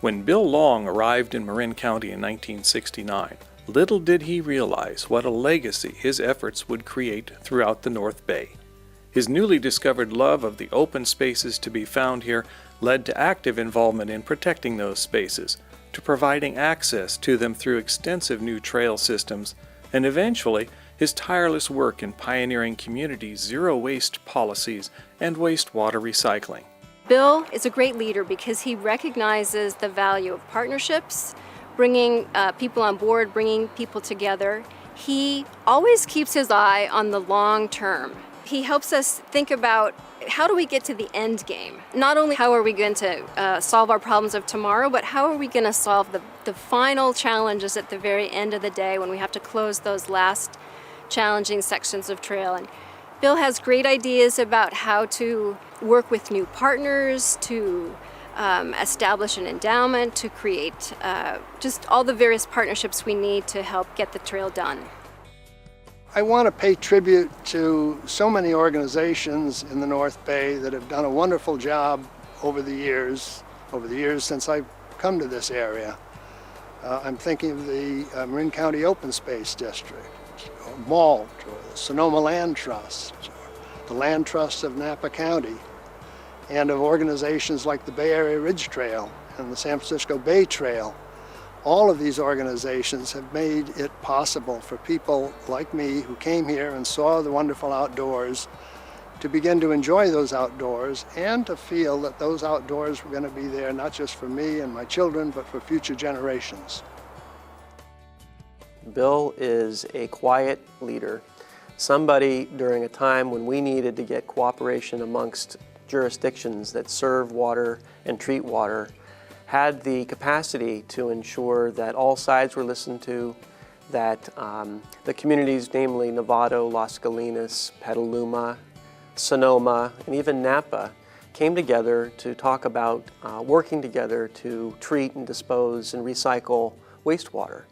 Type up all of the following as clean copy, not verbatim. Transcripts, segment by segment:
When Bill Long arrived in Marin County in 1969, little did he realize what a legacy his efforts would create throughout the North Bay. His newly discovered love of the open spaces to be found here led to active involvement in protecting those spaces, to providing access to them through extensive new trail systems, and eventually his tireless work in pioneering community zero-waste policies and wastewater recycling. Bill is a great leader because he recognizes the value of partnerships, bringing people on board, bringing people together. He always keeps his eye on the long term. He helps us think about how do we get to the end game? Not only how are we going to solve our problems of tomorrow, but how are we going to solve the final challenges at the very end of the day when we have to close those last challenging sections of trail. And Bill has great ideas about how to work with new partners, to establish an endowment, to create just all the various partnerships we need to help get the trail done. I want to pay tribute to so many organizations in the North Bay that have done a wonderful job over the years since I've come to this area. I'm thinking of the Marin County Open Space District, MALT, or the Sonoma Land Trust, or the Land Trust of Napa County, and of organizations like the Bay Area Ridge Trail and the San Francisco Bay Trail. All of these organizations have made it possible for people like me who came here and saw the wonderful outdoors to begin to enjoy those outdoors and to feel that those outdoors were going to be there not just for me and my children, but for future generations. Bill is a quiet leader, somebody during a time when we needed to get cooperation amongst jurisdictions that serve water and treat water, had the capacity to ensure that all sides were listened to, that the communities, namely Novato, Las Colinas, Petaluma, Sonoma, and even Napa, came together to talk about working together to treat and dispose and recycle wastewater.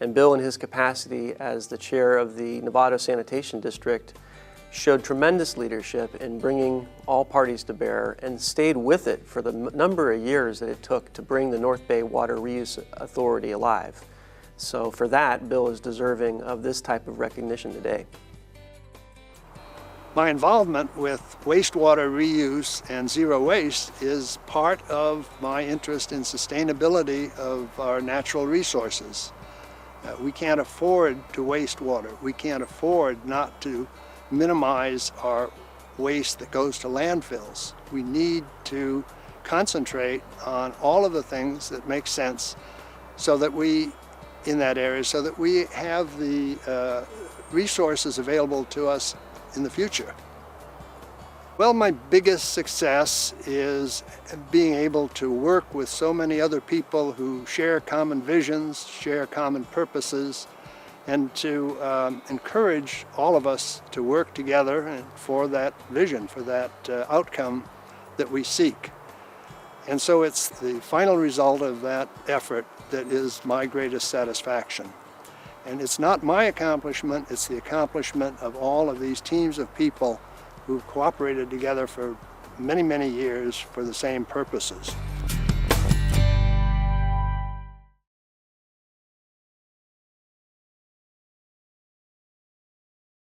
And Bill, in his capacity as the chair of the Novato Sanitation District, showed tremendous leadership in bringing all parties to bear and stayed with it for the number of years that it took to bring the North Bay Water Reuse Authority alive. So for that, Bill is deserving of this type of recognition today. My involvement with wastewater reuse and zero waste is part of my interest in sustainability of our natural resources. We can't afford to waste water. We can't afford not to minimize our waste that goes to landfills. We need to concentrate on all of the things that make sense so that we, in that area, so that we have the resources available to us in the future. Well, my biggest success is being able to work with so many other people who share common visions, share common purposes, and to encourage all of us to work together for that vision, for that outcome that we seek. And so it's the final result of that effort that is my greatest satisfaction. And it's not my accomplishment, it's the accomplishment of all of these teams of people who've cooperated together for many, many years for the same purposes.